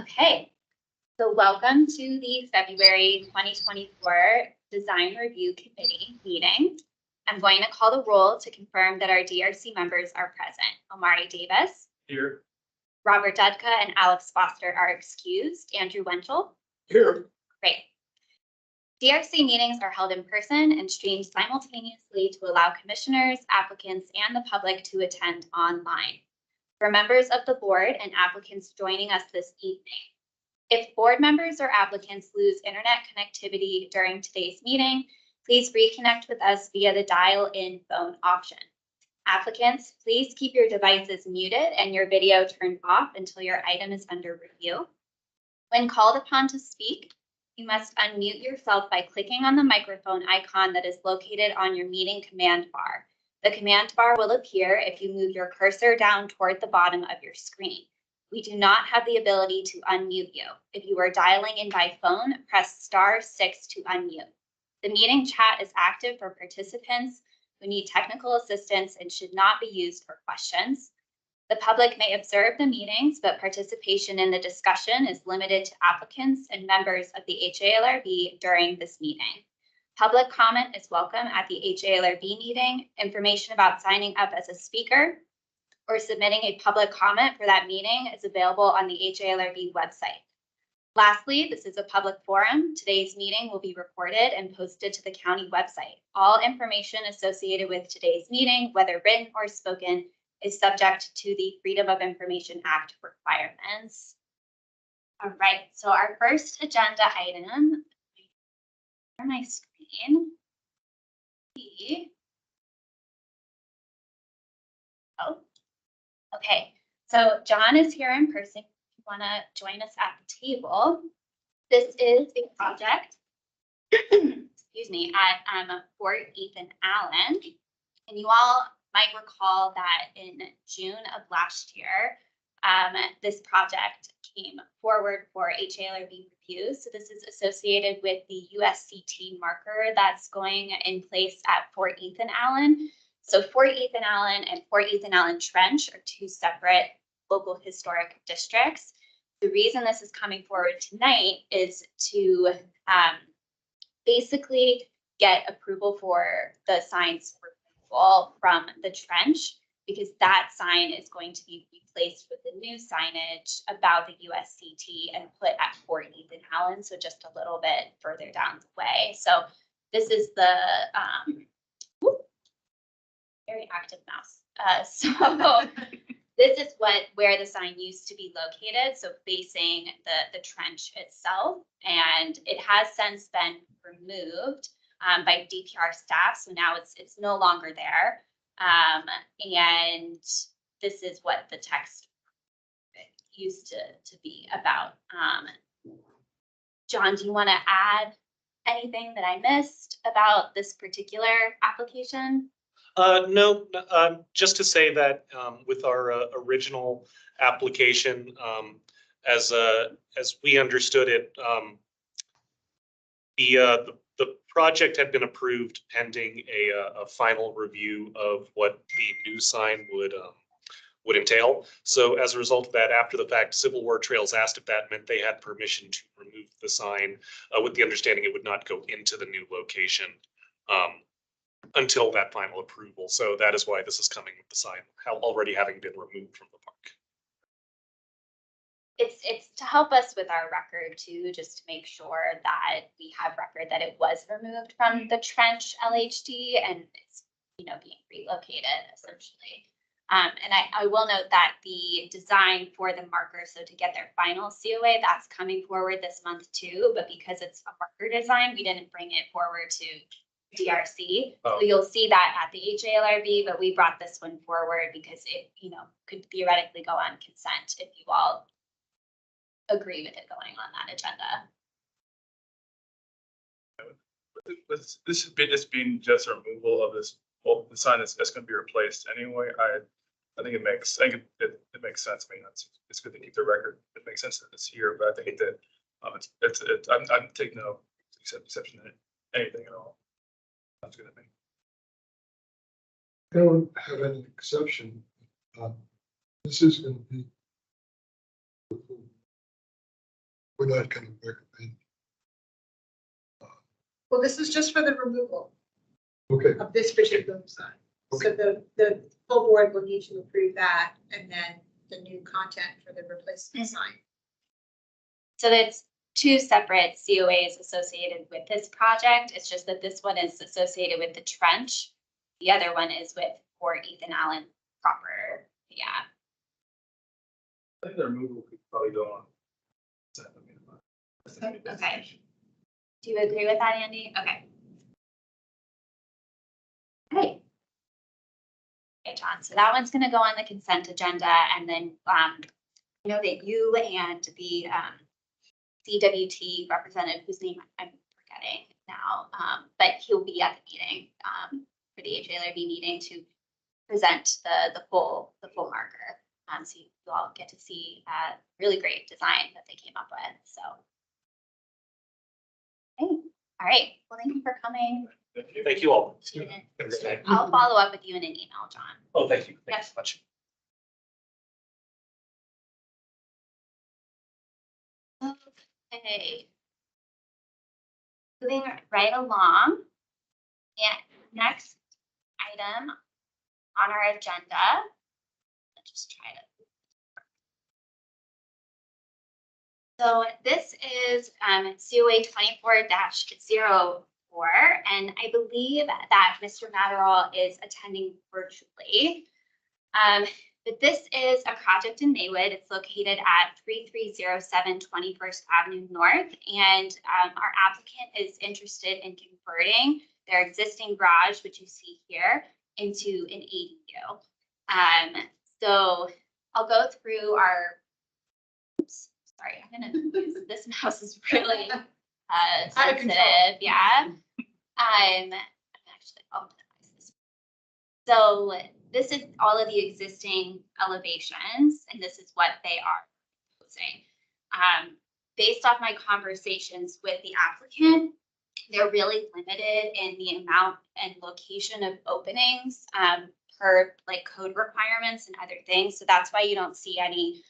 Okay, so welcome to the February 2024 Design Review Committee meeting. I'm going to call the roll to confirm that our DRC members are present. Omari Davis. Here. Robert Dudka and Alex Foster are excused. Andrew Winchell. Here. Great. DRC meetings are held in person and streamed simultaneously to allow commissioners, applicants, and the public to attend online. For members of the board and applicants joining us this evening, if board members or applicants lose internet connectivity during today's meeting, please reconnect with us via the dial-in phone option. Applicants, please keep your devices muted and your video turned off until your item is under review. When called upon to speak, you must unmute yourself by clicking on the microphone icon that is located on your meeting command bar. The command bar will appear if you move your cursor down toward the bottom of your screen. We do not have the ability to unmute you. If you are dialing in by phone, press *6 to unmute. The meeting chat is active for participants who need technical assistance and should not be used for questions. The public may observe the meetings, but participation in the discussion is limited to applicants and members of the HALRB during this meeting. Public comment is welcome at the HALRB meeting. Information about signing up as a speaker or submitting a public comment for that meeting is available on the HALRB website. Lastly, this is a public forum. Today's meeting will be recorded and posted to the county website. All information associated with today's meeting, whether written or spoken, is subject to the Freedom of Information Act requirements. All right, so our first agenda item, on my screen, okay, so John is here in person. If you want to join us at the table, this is a project, excuse me, at Fort Ethan Allen, and you all might recall that in June of last year, this project came forward for HALRB review. So this is associated with the USCT marker that's going in place at Fort Ethan Allen. So Fort Ethan Allen and Fort Ethan Allen Trench are two separate local historic districts. The reason this is coming forward tonight is to basically get approval for the signs removal from the trench, because that sign is going to be replaced with the new signage about the USCT and put at Fort Ethan Allen, so just a little bit further down the way. So this is the very active mouse. So this is where the sign used to be located, so facing the trench itself, and it has since been removed by DPR staff, so now it's no longer there. And this is what the text used to be about. John, do you want to add anything that I missed about this particular application? No, just to say that with our original application, as we understood it, the project had been approved pending a final review of what the new sign would entail. So as a result of that, after the fact, Civil War Trails asked if that meant they had permission to remove the sign, with the understanding it would not go into the new location until that final approval. So that is why this is coming with the sign already having been removed from the park. It's to help us with our record too, just to make sure that we have record that it was removed from the trench LHD and it's being relocated essentially. And I will note that the design for the marker, so to get their final COA, that's coming forward this month too, but because it's a marker design, we didn't bring it forward to DRC. Oh. So you'll see that at the HALRB, but we brought this one forward because it, could theoretically go on consent if you all agree with it going on that agenda. With this being just a removal of this, the sign that's going to be replaced anyway, I think it makes sense. I mean, it's good to keep the record. It makes sense that it's here, but I think that I'm taking no exception to anything at all. Sounds good to me. I don't have any exception. This is going to be we're not gonna recommend. Well, this is just for the removal Okay, of this particular sign. So the full board will need to approve that and then the new content for the replacement sign. So that's two separate COAs associated with this project. It's just that this one is associated with the trench. The other one is with Fort Ethan Allen proper. Yeah. I think the removal could probably go on. Okay. Do you agree with that, Andy? Okay. Okay. Okay, John. So that one's going to go on the consent agenda, and then I know that you and the CWT representative, whose name I'm forgetting now, but he'll be at the meeting for the HALRB meeting to present the full marker. So you all get to see a really great design that they came up with. So, okay. All right. Well, thank you for coming. Thank you all. I'll follow up with you in an email, John. Oh, thank you. Thanks so much. Okay. Moving right along. And next item on our agenda. Let's just try to. So this is COA 24-04, and I believe that Mr. Matterall is attending virtually. But this is a project in Maywood. It's located at 3307 21st Avenue North, and our applicant is interested in converting their existing garage, which you see here, into an ADU. So I'll go through our. Oops, sorry, I'm gonna use this mouse is really sensitive. Yeah. Actually, I'll minimize this. So this is all of the existing elevations, and this is what they are proposing. Based off my conversations with the applicant, they're really limited in the amount and location of openings per like code requirements and other things. So that's why you don't see any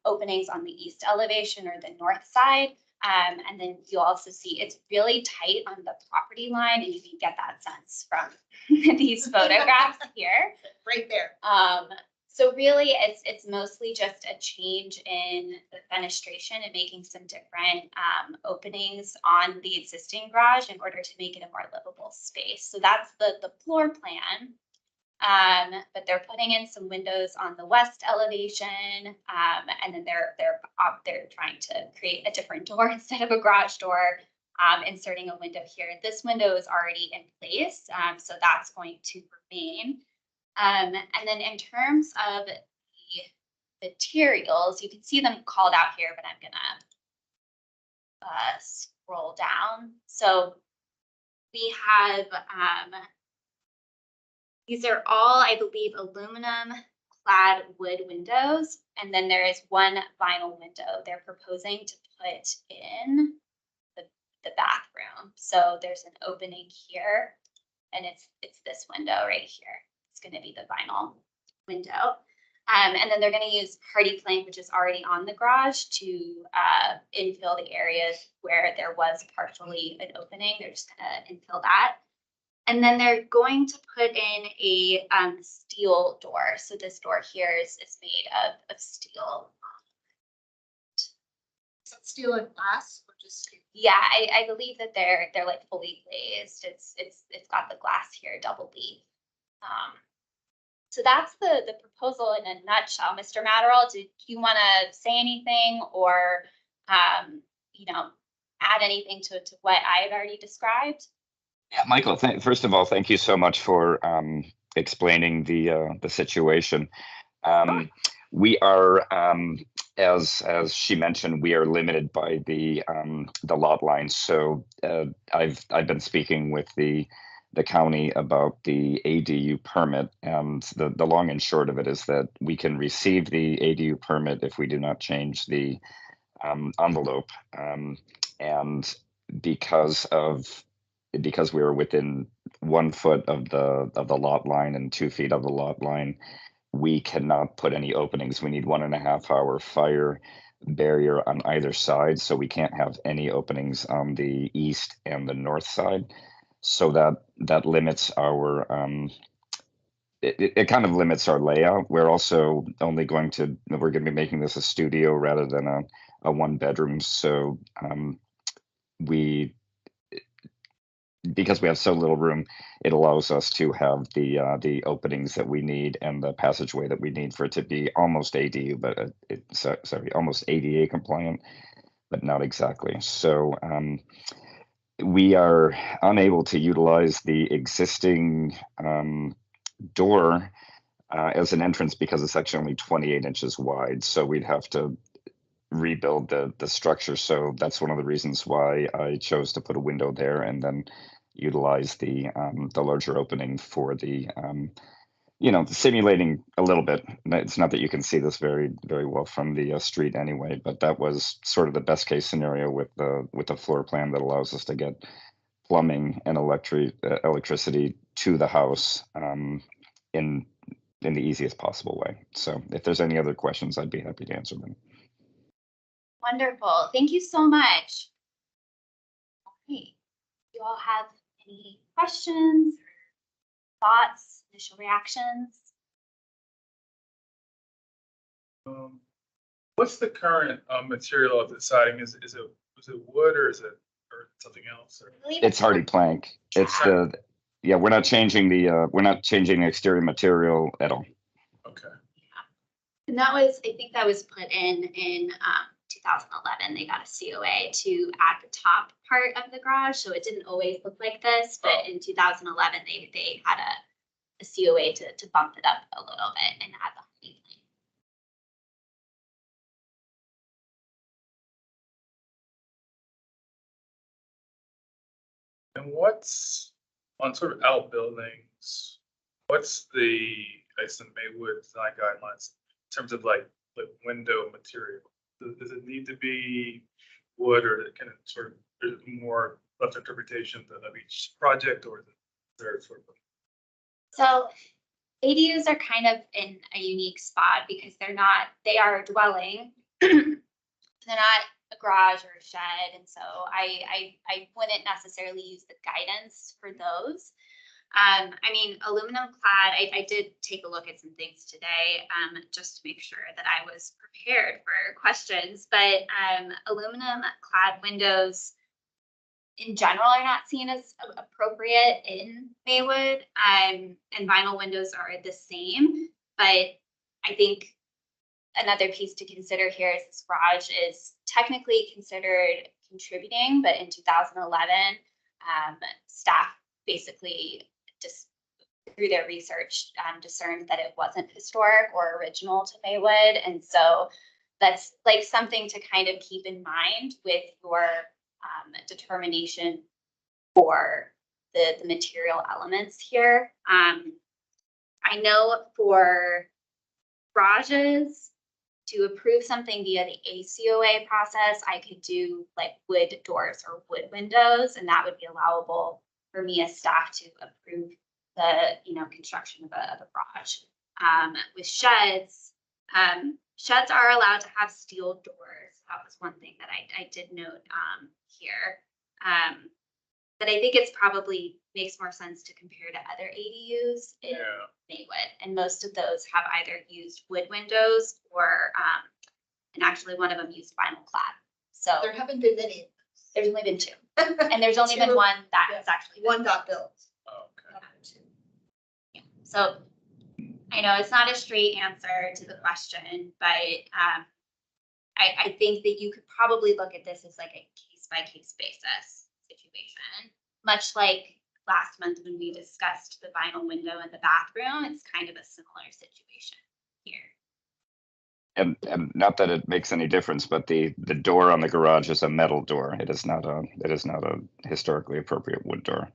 openings on the east elevation or the north side. And then you'll also see it's really tight on the property line, and you can get that sense from these photographs here. Right there. So really it's mostly just a change in the fenestration and making some different openings on the existing garage in order to make it a more livable space. So that's the floor plan. But they're putting in some windows on the west elevation, and then they're trying to create a different door instead of a garage door, inserting a window here. This window is already in place, so that's going to remain. And then in terms of the materials, you can see them called out here, but I'm gonna scroll down. So we have these are all, I believe, aluminum clad wood windows, and then there is one vinyl window they're proposing to put in the bathroom. So there's an opening here, and it's this window right here. It's going to be the vinyl window. And then they're going to use hardy plank, which is already on the garage, to infill the areas where there was partially an opening. They're just going to infill that. And then they're going to put in a steel door. So this door here is made of steel. Is that steel and glass or just steel? Yeah, I believe that they're like fully glazed. It's got the glass here, double leaf. So that's the proposal in a nutshell. Mr. Matterall, did you want to say anything or add anything to what I had already described? Yeah, Michael, first of all, thank you so much for explaining the situation. We are, as she mentioned, we are limited by the lot lines. So I've been speaking with the county about the ADU permit, and the long and short of it is that we can receive the ADU permit if we do not change the envelope, and because we are within 1 foot of the lot line and 2 feet of the lot line, we cannot put any openings. We need 1.5 hour fire barrier on either side, so we can't have any openings on the east and the north side. So that limits our it kind of limits our layout. We're also only we're going to be making this a studio rather than a one bedroom. So because we have so little room, it allows us to have the openings that we need and the passageway that we need for it to be almost ADU, but almost ADA compliant, but not exactly. So we are unable to utilize the existing door as an entrance because it's actually only 28 inches wide. So we'd have to rebuild the structure. So that's one of the reasons why I chose to put a window there and then utilize the larger opening for the simulating a little bit. It's not that you can see this very well from the street anyway, but that was sort of the best case scenario with the floor plan that allows us to get plumbing and electricity to the house in the easiest possible way. So if there's any other questions, I'd be happy to answer them. Wonderful. Thank you so much. Okay. Do you all have any questions, thoughts, initial reactions? What's the current material of the siding? Is it wood or is it something else? Or? I believe It's hardy plank. It's we're not changing the exterior material at all. Okay. And I think that was put in 2011. They got a COA to add the top part of the garage, so it didn't always look like this. But in 2011, they had a COA to bump it up a little bit and add the hardy plank. And what's on sort of outbuildings? What's the Maywood design guidelines in terms of like window material? Does it need to be wood, or can it sort of there's more left interpretation of each project, or is there sort of? So ADUs are kind of in a unique spot because they are a dwelling. They're not a garage or a shed. And so I wouldn't necessarily use the guidance for those. I mean, aluminum clad, I did take a look at some things today just to make sure that I was prepared for questions, but aluminum clad windows in general are not seen as appropriate in Maywood, and vinyl windows are the same. But I think another piece to consider here is this garage is technically considered contributing, but in 2011, staff basically just through their research discerned that it wasn't historic or original to Maywood. And so that's like something to kind of keep in mind with your determination for the material elements here. I know for garages, to approve something via the ACOA process, I could do like wood doors or wood windows, and that would be allowable for me as staff to approve the construction of a garage. With sheds, sheds are allowed to have steel doors. That was one thing that I did note here. But I think it's probably makes more sense to compare to other ADUs in Maywood. And most of those have either used wood windows or, and actually one of them used vinyl clad. So There haven't been many. there's only been two. And there's only been one that has actually One got built. Oh, okay. Yeah. So I know it's not a straight answer to the question, but I think that you could probably look at this as like a case by case basis situation, much like last month when we discussed the vinyl window in the bathroom. It's kind of a similar situation here. And not that it makes any difference, but the door on the garage is a metal door. It is not a historically appropriate wood door.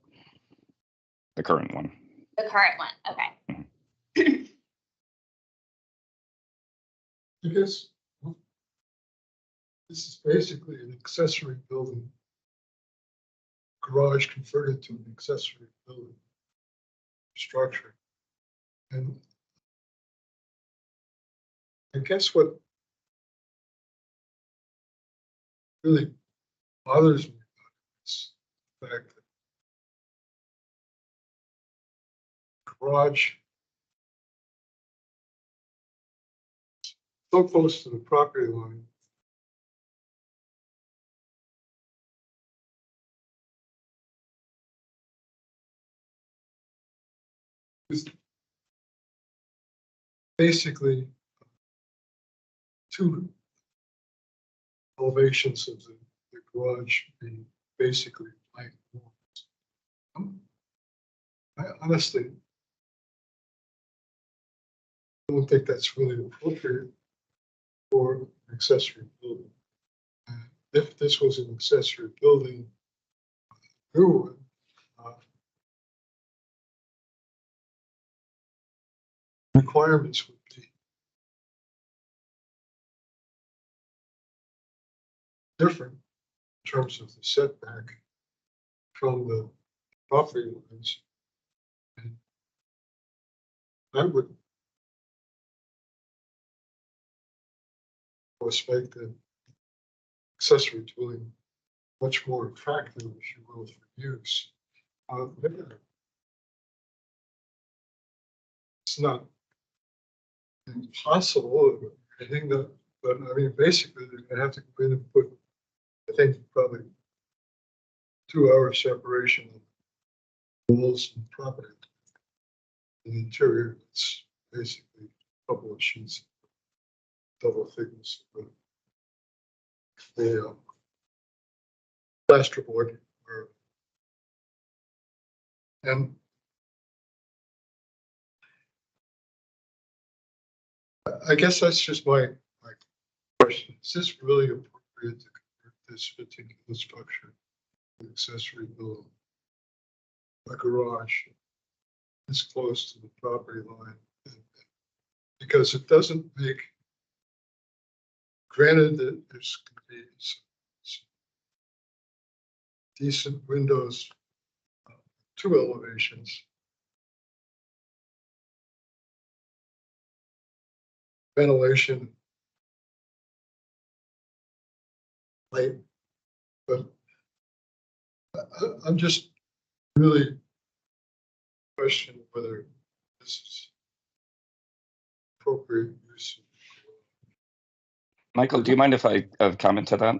The current one. The current one, okay. I guess this is basically an accessory building. Garage converted to an accessory building structure. And I guess what really bothers me is the fact that garage so close to the property line. Is basically two elevations of the garage being basically blank walls. I honestly don't think that's really appropriate for an accessory building. If this was an accessory building, new one, requirements would be different in terms of the setback from the property lines. And I would expect the accessory dwelling much more attractive, if you will, for use. It's not impossible or anything, that, but I mean, basically, they're gonna have to go in and put, I think, probably 2-hour separation of walls and property. In the interior, it's basically a couple of sheets, double thickness, but the plasterboard, and I guess that's just my question. Is this really appropriate to convert this particular structure to accessory building? A garage this close to the property line, because it doesn't make, granted that there's going to be some decent windows, 2 elevations, ventilation, light, but I'm just really questioning whether this is appropriate use. Michael, do you mind if I comment to that?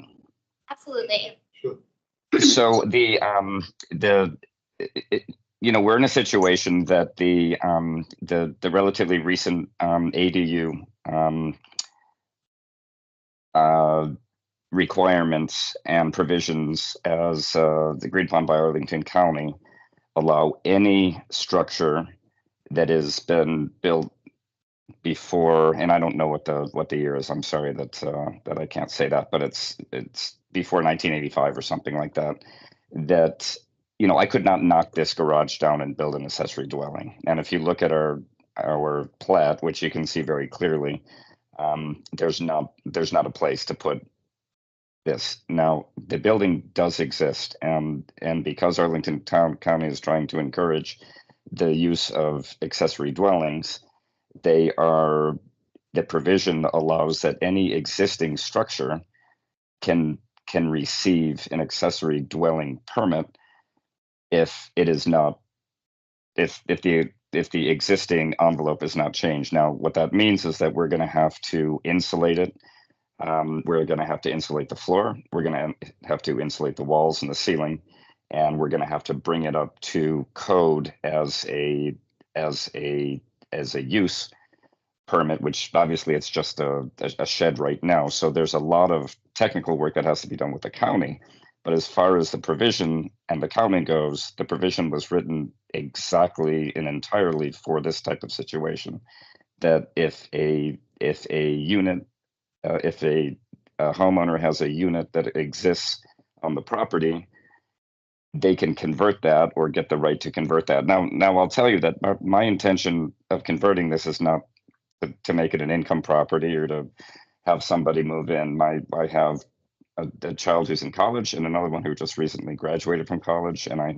Absolutely. Sure. So you know, we're in a situation that the relatively recent ADU requirements and provisions as agreed upon by Arlington County allow any structure that has been built before, and I don't know what the year is. I'm sorry that I can't say that, but it's before 1985 or something like that. That, you know, I could not knock this garage down and build an accessory dwelling. And if you look at our plat, which you can see very clearly, there's not a place to put this. Now, the building does exist, and because Arlington County is trying to encourage the use of accessory dwellings, the provision allows that any existing structure can receive an accessory dwelling permit if it is not, if the existing envelope is not changed. Now, what that means is that we're going to have to insulate it. We're going to have to insulate the floor. We're going to have to insulate the walls and the ceiling, and we're going to have to bring it up to code as a use permit, which obviously it's just a shed right now. So there's a lot of technical work that has to be done with the county. But as far as the provision and the county goes, the provision was written exactly and entirely for this type of situation. That if a unit, if a homeowner has a unit that exists on the property, they can convert that or get the right to convert that. Now I'll tell you that my intention of converting this is not to make it an income property or to have somebody move in. I have a child who's in college and another one who just recently graduated from college, and I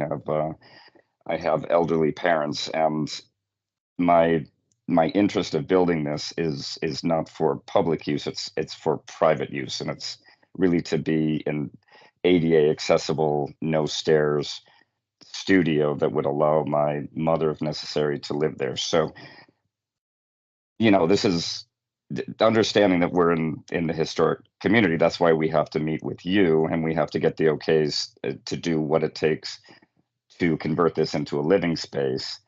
have elderly parents, and my interest of building this is not for public use. It's for private use, and really to be an ADA accessible, no stairs studio that would allow my mother, if necessary, to live there. So, you know, this is understanding that we're in the historic community. That's why we have to meet with you, and we have to get the okays to do what it takes to convert this into a living space.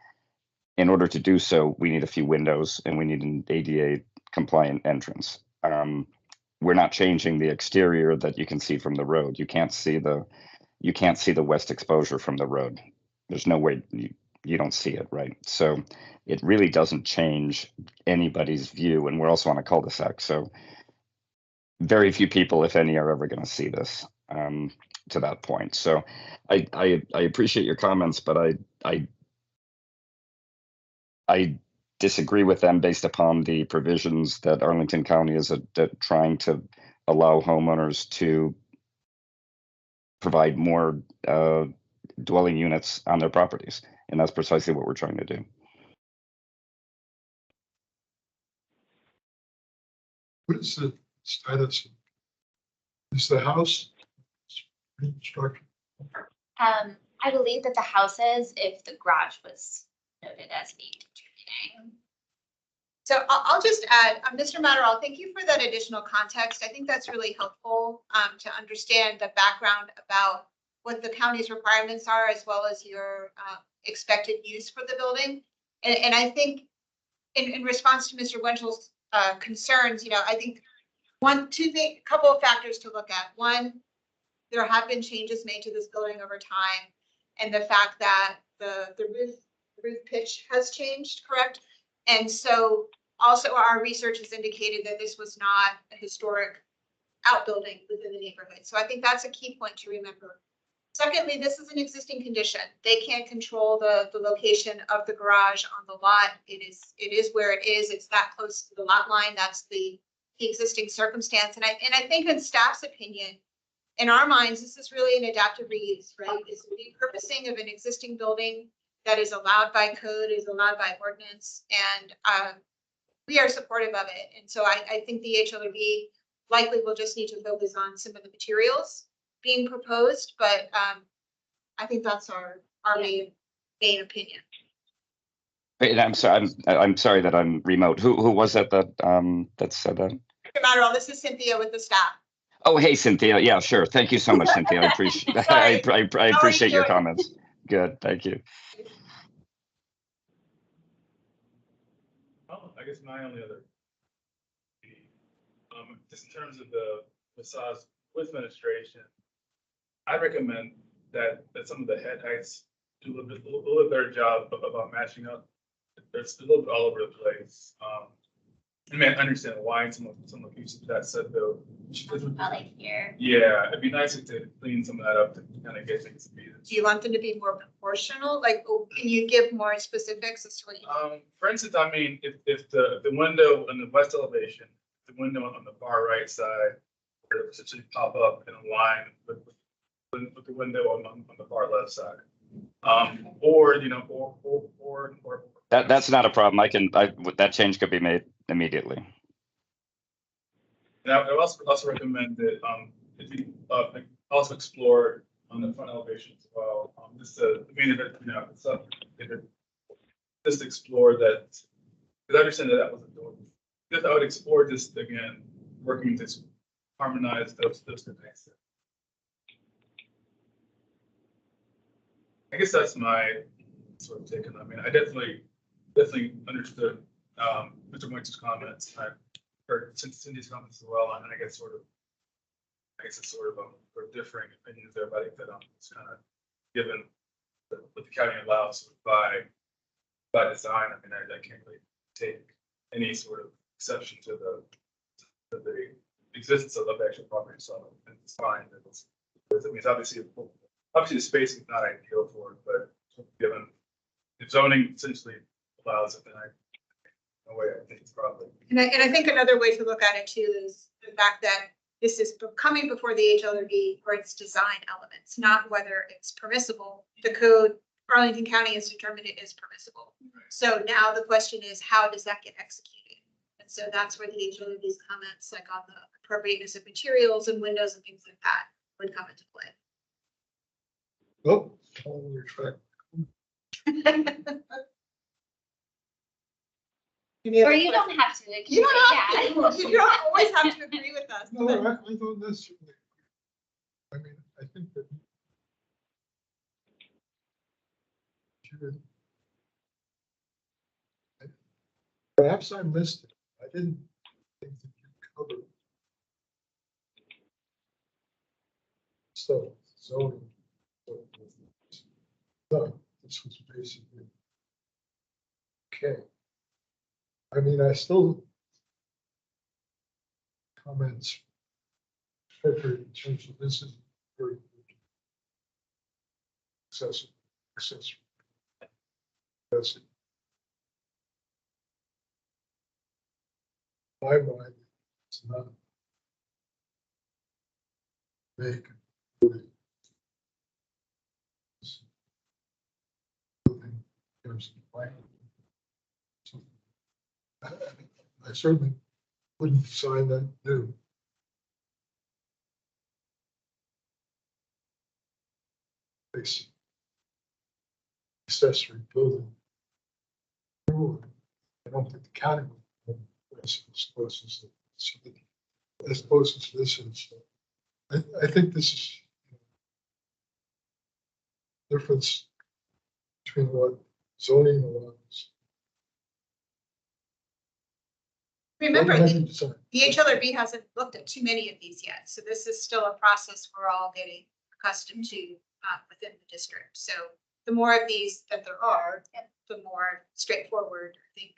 In order to do so, we need a few windows and we need an ADA compliant entrance. We're not changing the exterior that you can see from the road. You can't see the west exposure from the road. There's no way you don't see it, right? So it really doesn't change anybody's view. And we're also on a cul-de-sac, so very few people, if any, are ever going to see this to that point. So I appreciate your comments, but I disagree with them based upon the provisions that Arlington County is trying to allow homeowners to provide more dwelling units on their properties. And that's precisely what we're trying to do. What is the status? Is the house reconstructed? I believe that the house is, if the garage was noted as being contributing. So I'll just add, Mr. Matterall, thank you for that additional context. I think that's really helpful to understand the background about what the county's requirements are, as well as your expected use for the building. And I think in response to Mr. Wenschel's concerns, I think a couple of factors to look at. One, there have been changes made to this building over time, and the fact that the roof pitch has changed, correct? And so also our research has indicated that this was not a historic outbuilding within the neighborhood. So I think that's a key point to remember. Secondly, this is an existing condition. They can't control the location of the garage on the lot. It is where it is. It's that close to the lot line. That's the existing circumstance. And I think in staff's opinion, in our minds, this is really an adaptive reuse, right? It's a repurposing of an existing building that is allowed by code, is allowed by ordinance, and we are supportive of it. And so I think the HALRB likely will just need to focus on some of the materials being proposed, but I think that's our main opinion. And I'm sorry that I'm remote. Who was that said that? Mr. Matterall, this is Cynthia with the staff. Oh, hey, Cynthia. Yeah, sure. Thank you so much, Cynthia. I appreciate I appreciate your comments. Good. Thank you. Oh, I guess my only other, just in terms of the facades with fenestration, I recommend that some of the head heights do a little better job about matching up. There's a little bit all over the place. I mean, I understand why in some locations. That said, though, Like here. yeah, it'd be nice to clean some of that up to kind of get things to be. Do you want them to be more proportional? Like, can you give more specifics as to what you For instance, I mean, if the window in the west elevation, the window on the far right side, where it essentially pop up in a line with the window on the far left side, or That's not a problem. That change could be made immediately. And I would also recommend that if you also explore on the front elevation as well, just to just explore that, because I understand that was a door. Just I would explore just again working to harmonize those two things. I guess that's my sort of take on. I mean, I definitely understood Mr. Moitz's comments. I heard Cindy's comments as well, and I guess it's sort of differing opinions there, but I think that it's kind of given what the county allows by design. I mean, I can't really take any sort of exception to the existence of the actual property, so it's fine. I mean, it's obviously the space is not ideal for it, but given if zoning essentially allows it, then no way I think it's probably. And I think another way to look at it too is the fact that this is coming before the HALRB for its design elements, not whether it's permissible. The code, Arlington County has determined it is permissible. So now the question is, how does that get executed? And so that's where the HALRB's comments, like on the appropriateness of materials and windows and things like that would come into play. Oh, on your track. Or you don't have to. It can You be- don't have to, yeah. you don't always have to agree with us. No, but- I don't necessarily. I mean, I think that. Perhaps I missed it. I didn't think that you covered. So, zoning. No, this was basically. Okay. I mean, I still. Comments. Especially in terms of this is very. Accessible. That's it. My mind, it's not. Make. Building in terms of plan. So, I certainly wouldn't sign that new. Basic. Accessory building. I don't think the county would. As close as this is. I think this is. Difference. Between what zoning allows. Remember, Recommended the design. HLRB hasn't looked at too many of these yet, so this is still a process we're all getting accustomed to within the district. So the more of these that there are, the more straightforward, I think,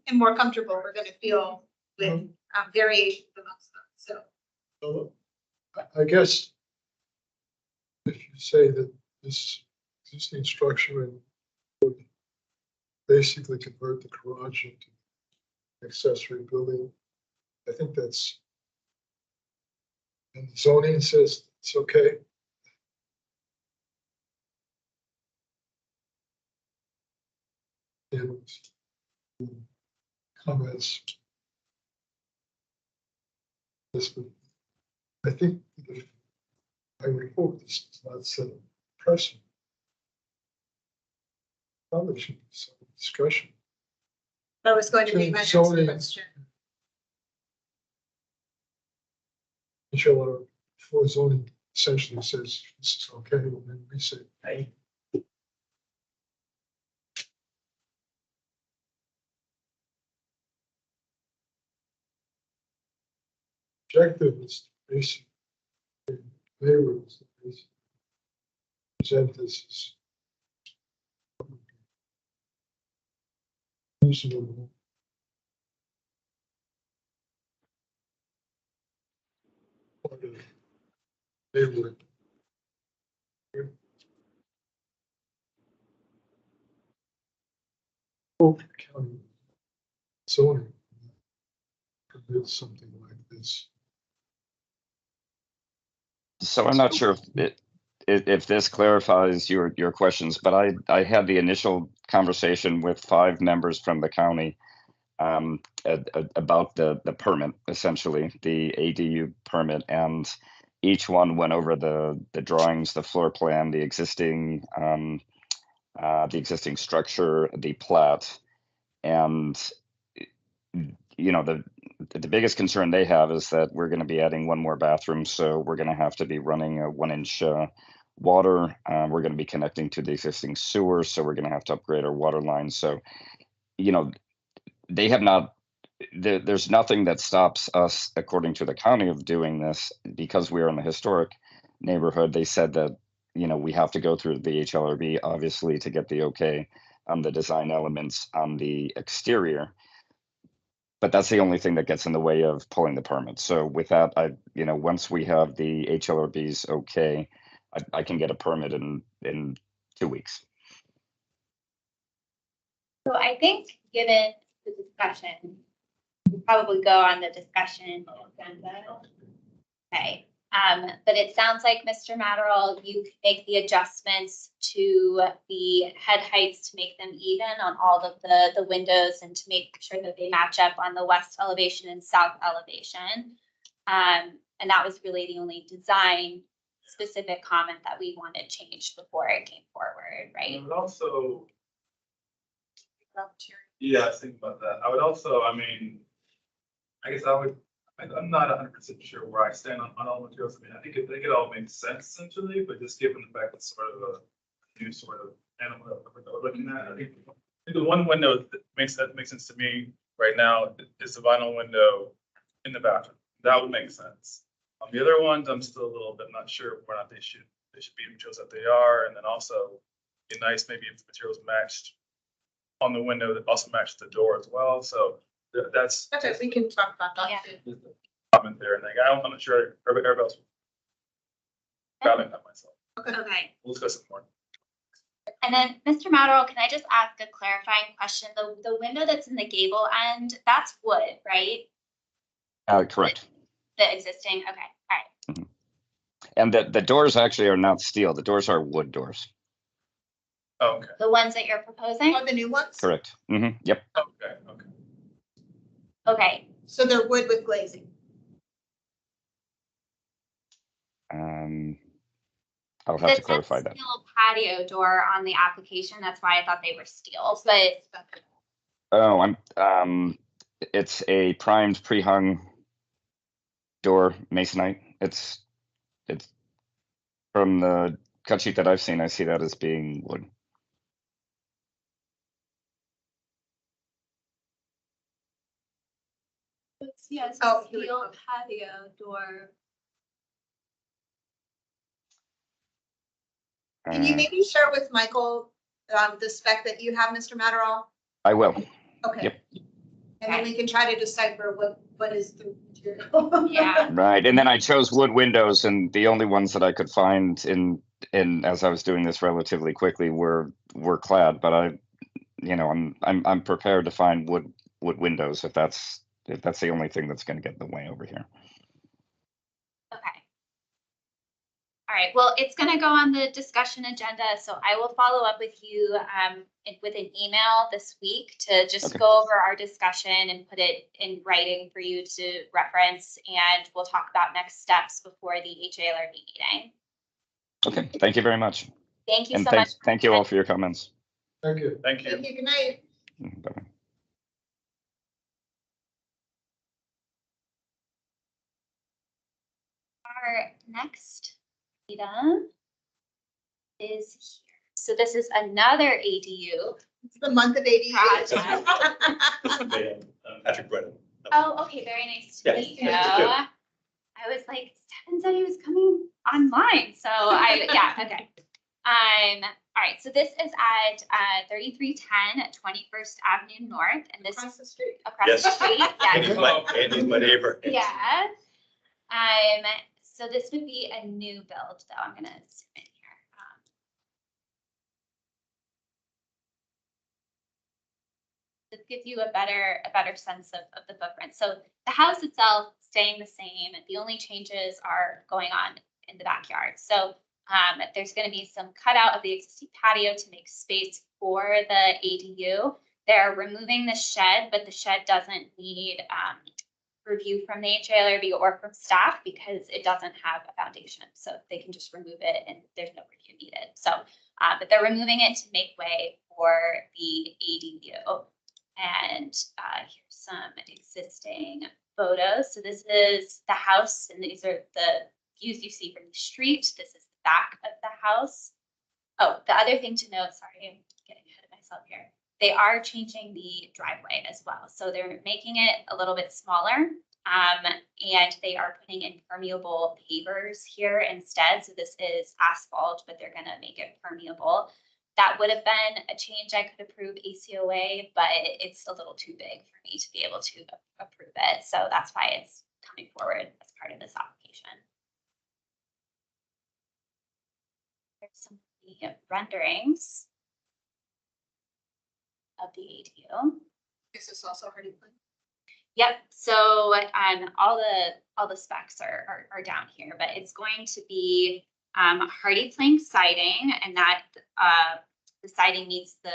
and more comfortable we're going to feel with variation amongst them. So So, I guess. If you say that this existing structure would basically convert the garage into accessory building, I think that's. And zoning says it's okay. And comments. This would, I think, I would hope this is not set a precedent. Probably should be some discussion. that was going to be my next Zoning. question. HLR for zoning essentially says this is okay, and then we say, hey. Objective is basic. They were present this as reasonable. They would. Hope county zoning permits something like this. So I'm not sure if this clarifies your questions, but I had the initial conversation with 5 members from the county about the permit, essentially the ADU permit, and each one went over the drawings, the floor plan, the existing structure, the plat, and the biggest concern they have is that we're going to be adding one more bathroom, so we're going to have to be running a 1-inch water. We're going to be connecting to the existing sewer, so we're going to have to upgrade our water lines. So, they have not. There's nothing that stops us, according to the county, of doing this because we are in the historic neighborhood. They said that we have to go through the HLRB, obviously, to get the okay on the design elements on the exterior. But that's the only thing that gets in the way of pulling the permit. So with that, once we have the HLRB's okay, I can get a permit in 2 weeks. So I think, given the discussion, we'll probably go on the discussion agenda. Okay, but it sounds like, Mr. Matterall, you can make the adjustments to the head heights to make them even on all of the windows and to make sure that they match up on the west elevation and south elevation. And that was really the only design specific comment that we wanted changed before it came forward, right? But also, yeah, I was thinking about that. I would also, I mean, I guess I'm not 100% sure where I stand on all materials. I mean, I think it all makes sense essentially, but just given the fact it's sort of a new sort of animal that we're looking at, I think the one window that makes sense to me right now is the vinyl window in the bathroom. That would make sense. On the other ones, I'm still a little bit not sure whether or not they should be materials that they are, and then also be nice maybe if the materials matched on the window that also matched the door as well. So that's Okay, we can talk about that Yeah. too. comment there, and like, I'm not sure everybody else. Battling that myself. Okay. We'll discuss it more. And then, Mr. Maderal, can I just ask a clarifying question? The window that's in the gable end, that's wood, right? Correct. The existing, okay, all right. And the doors actually are not steel. The doors are wood doors. Oh, okay, The ones that you're proposing? Oh, the new ones? Correct. Yep. okay. Okay, So they're wood with glazing. I'll have to clarify that. Steel patio door on the application, that's why I thought they were steel, but Oh, it's a primed pre-hung door masonite. It's from the cut sheet that I've seen, I see that as being wood. Yes, Oh, here we steel go. patio door. Can you Uh, maybe share with Michael the spec that you have, Mr. Matterall? I will. Okay. Yep. And then we can try to decipher what is the material. yeah. Right, and then I chose wood windows, and the only ones that I could find in as I was doing this relatively quickly were clad. But I'm prepared to find wood windows if that's the only thing that's going to get in the way over here. Okay. All right, well, it's gonna go on the discussion agenda, so I will follow up with you with an email this week to just Okay. go over our discussion and put it in writing for you to reference, and we'll talk about next steps before the HALRB meeting. Okay, thank you very much. Thank you And so much. thank you all for your comments. Thank you. Thank you. Thank you, good night. Bye-bye. Our next item is here. So this is another ADU It's the month of ADU. project. Patrick Brennan. Oh, okay, very nice to Yeah, meet you. nice to meet you. I was like, Stefan said he was coming online, so yeah, okay. All right, so this is at 3310 21st Avenue North, and this Across is the street. across Yes. the street. Andy's my neighbor. Yeah. So this would be a new build, though. I'm gonna zoom in here. This gives you a better sense of the footprint. So the house itself staying the same. The only changes are going on in the backyard. So there's going to be some cutout of the existing patio to make space for the ADU. They're removing the shed, but the shed doesn't need review from the HALRB or from staff because it doesn't have a foundation. So they can just remove it and there's no review needed. So, but they're removing it to make way for the ADU. And here's some existing photos. So this is the house, and these are the views you see from the street. This is the back of the house. Oh, the other thing to note, sorry, I'm getting ahead of myself here. They are changing the driveway as well. So they're making it a little bit smaller, and they are putting in permeable pavers here instead. So this is asphalt, but they're going to make it permeable. That would have been a change I could approve ACOA, but it's a little too big for me to be able to approve it. So that's why it's coming forward as part of this application. There's some of the renderings of the ADU. Is this also Hardy Plank? Yep, so all the specs are down here, but it's going to be hardy plank siding, and that the siding meets the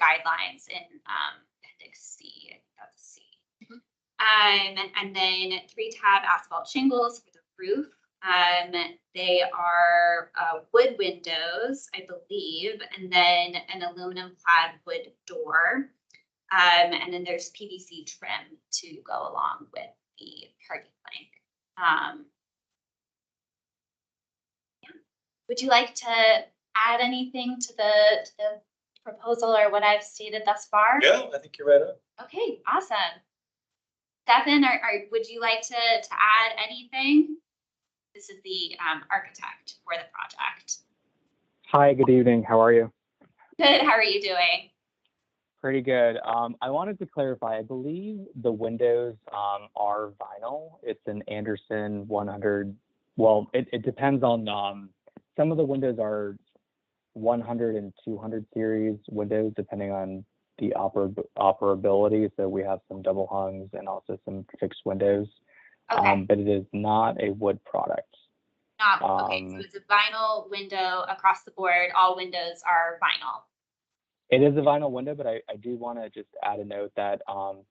guidelines in appendix C. I think that's C. And then 3-tab asphalt shingles for the roof. They are wood windows, I believe, and then an aluminum clad wood door. And then there's PVC trim to go along with the party plank. Yeah. Would you like to add anything to the proposal or what I've stated thus far? Yeah, I think you're right on. Okay, awesome. Stefan, would you like to add anything? This is the architect for the project. Hi, good evening. How are you? Good, how are you doing? Pretty good. I wanted to clarify, I believe the windows are vinyl. It's an Anderson 100. Well, it depends on, some of the windows are 100 and 200 series windows, depending on the operability. So we have some double hungs and also some fixed windows. Okay. But it is not a wood product. Okay, so it's a vinyl window across the board. All windows are vinyl. It is a vinyl window, but I do want to just add a note that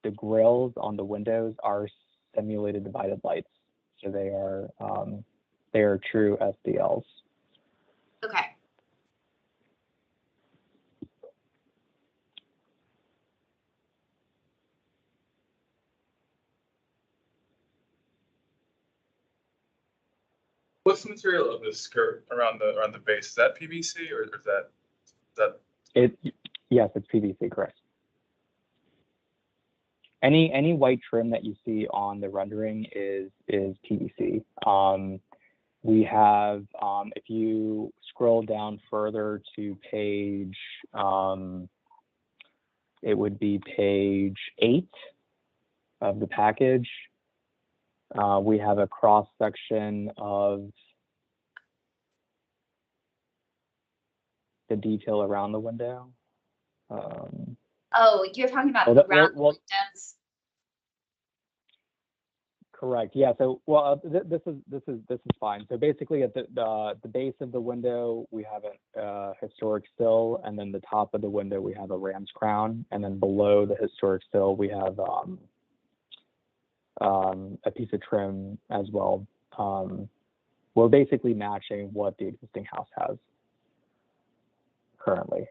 the grills on the windows are simulated divided lights. So they are true SDLs. Okay. What's the material of this skirt around the base? Is that PVC or is that? Yes, it's PVC, correct. Any white trim that you see on the rendering is PVC. We have, if you scroll down further to page, it would be page 8 of the package. We have a cross section of the detail around the window. Oh, you're talking about around the windows. Correct. Yeah. So, well, this is fine. So basically, at the base of the window, we have a historic sill, and then the top of the window we have a ram's crown, and then below the historic sill we have a piece of trim as well. We're basically matching what the existing house has currently.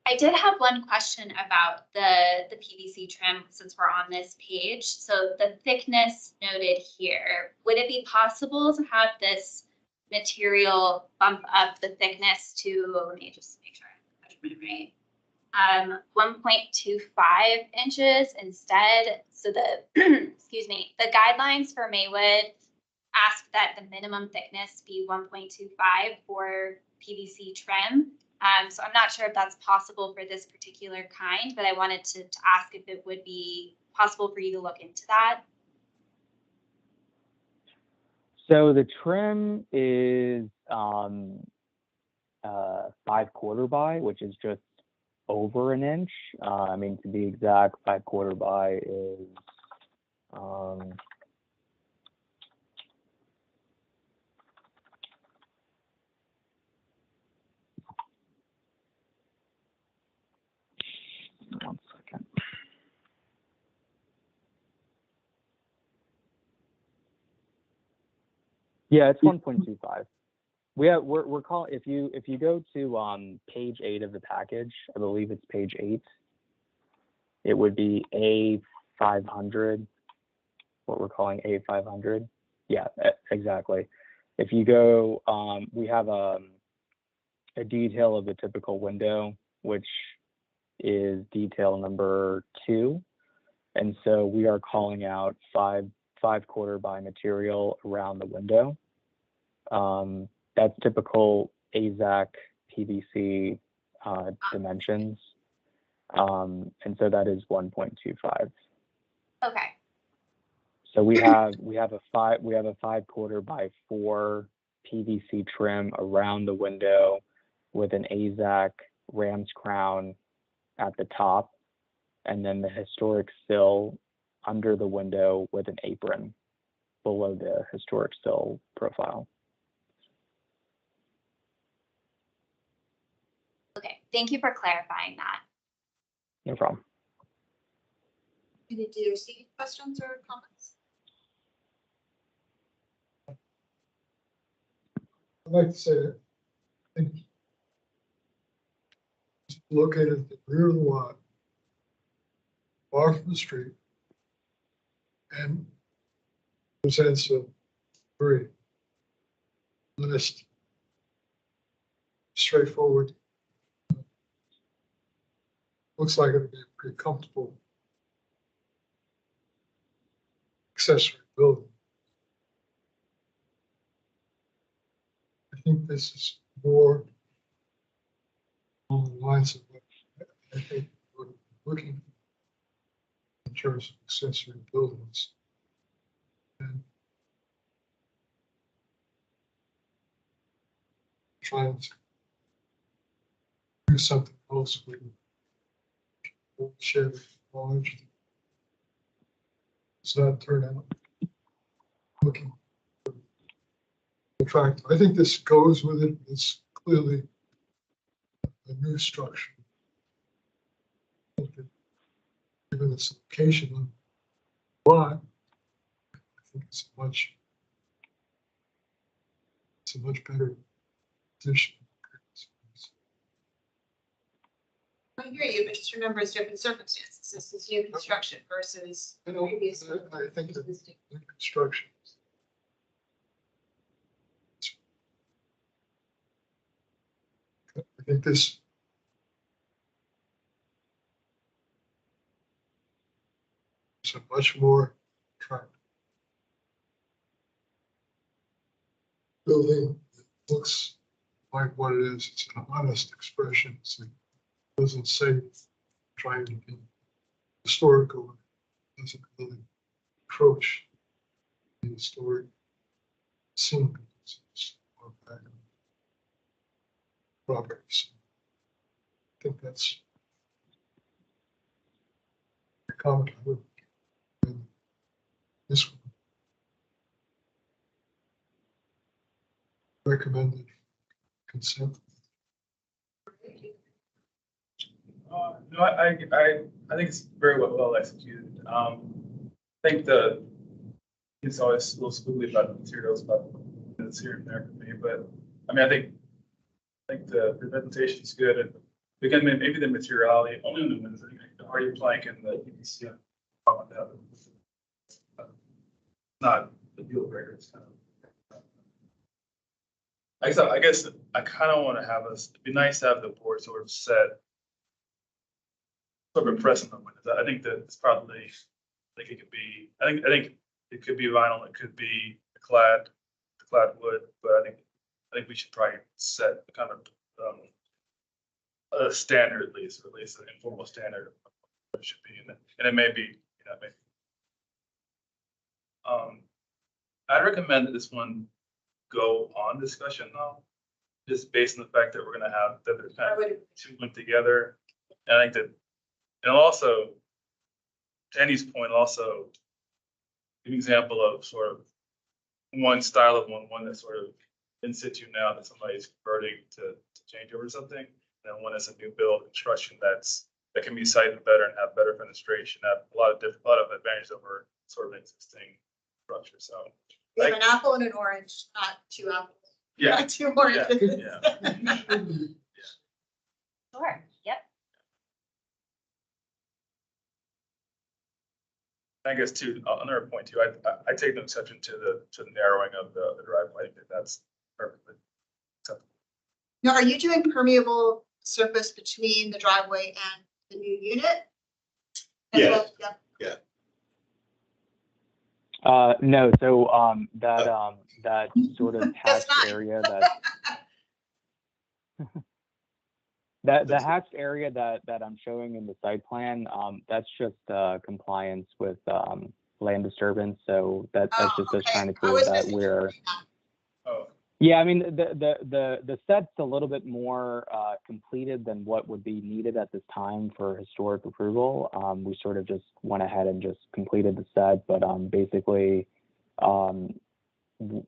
I did have one question about the PVC trim since we're on this page. So the thickness noted here, would it be possible to have this material bump up the thickness to, let me just make sure I measurement right, 1.25 inches instead? So the, excuse me, the guidelines for Maywood ask that the minimum thickness be 1.25 for PVC trim. So I'm not sure if that's possible for this particular kind, but I wanted to ask if it would be possible for you to look into that. So the trim is 5/4 by, which is just over an inch. I mean, to be exact, 5/4 by is one second. Yeah, it's 1.25. We're calling, if you go to page 8 of the package, I believe it's page 8. It would be A500, what we're calling A500. Yeah, exactly. If you go, we have a detail of the typical window, which is detail number 2. And so we are calling out 5/4 by material around the window. That's typical AZAC PVC dimensions. And so that is 1.25. Okay. So we have a 5/4 by 4 PVC trim around the window with an AZAC ram's crown at the top, and then the historic sill under the window with an apron below the historic sill profile. Okay, thank you for clarifying that. No problem. Any DRC questions or comments? I'd like to say, I think it's located at the rear of the lot, far from the street, and presents a very honest, straightforward. Looks like it'd be a pretty comfortable accessory building. I think this is more along the lines of what I think we're looking in terms of accessory buildings. And trying to do something else with old Chevy Dodge. Does not turn out looking attractive. I think this goes with it. It's clearly a new structure. I think that given its location on the lot, I think it's a much better position. I hear you, but just remember it's different circumstances. This is new construction versus I know, previous. I think that new construction. I think this is a much more attractive building. It looks like what it is. It's an honest expression. It doesn't say trying to be historical. It doesn't really approach the historic scene. It's more back on properties. I think that's a comment I would make. This one. Recommended consent. No, I think it's very well executed. I think it's always a little spookly about the materials, about it's here and there for me, but I mean, I think the presentation is good, and again, maybe the materiality only on the ones that the hardy plank and the PVC. Not the deal breaker. It's kind of. I guess I kind of want to have us. It'd be nice to have the board sort of set. Sort of impressing them with it. I think that it's probably. I think it could be. I think it could be vinyl. It could be the clad wood. But I think we should probably set a kind of a standard at least, or at least an informal standard of what it should be. And it may be. You know, maybe. I'd recommend that this one go on discussion though, just based on the fact that we're going to have that there's kind of two went together, and I think that. And also, to Andy's point, also an example of sort of one style of one that's sort of in situ now that somebody's converting to change over something, and one that's a new build construction that can be sited better and have better fenestration, have a lot of advantages over sort of existing structure. So We have an apple and an orange, not two apples. yeah, Not two oranges. yeah. Sure, yep. I guess too, another point too, I take no exception to the narrowing of the driveway. I think that's perfectly acceptable. Now, are you doing permeable surface between the driveway and the new unit? As Yeah. well? Yep. No, so that sort of hatched area the hatched area that I'm showing in the site plan, that's just compliance with land disturbance. So that's just us trying to prove that we're. Oh. Yeah, I mean the set's a little bit more completed than what would be needed at this time for historic approval. We sort of just went ahead and just completed the set, but basically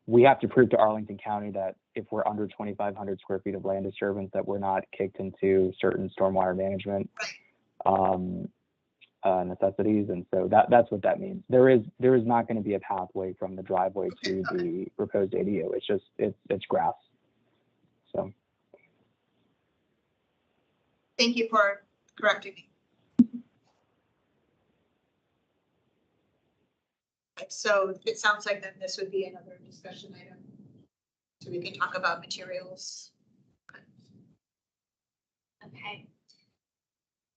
we have to prove to Arlington County that if we're under 2,500 square feet of land disturbance, that we're not kicked into certain stormwater management necessities, and so that's what that means. There is not going to be a pathway from the driveway to the proposed ADU. It's just it's grass. So Thank you for correcting me. So it sounds like then this would be another discussion item. So we can talk about materials. Okay.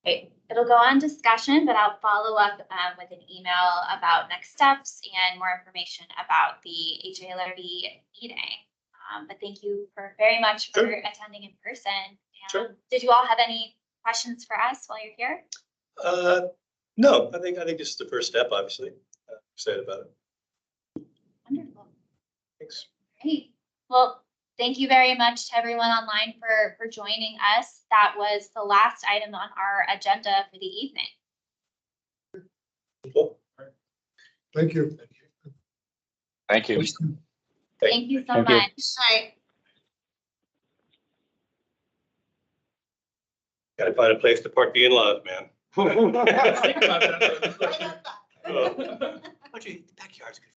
Okay, it'll go on discussion, but I'll follow up with an email about next steps and more information about the HALRB meeting. But thank you very much for attending in person. And Sure. Did you all have any questions for us while you're here? No, I think this is the first step, obviously. Excited about it. Wonderful. Thanks. Great. Well, thank you very much to everyone online for joining us. That was the last item on our agenda for the evening. Cool. Thank you. Thank you. Thank you so Thank you. much. Hi. Gotta find a place to park the in-laws, man. Think about that. Oh. Actually, the backyard's good.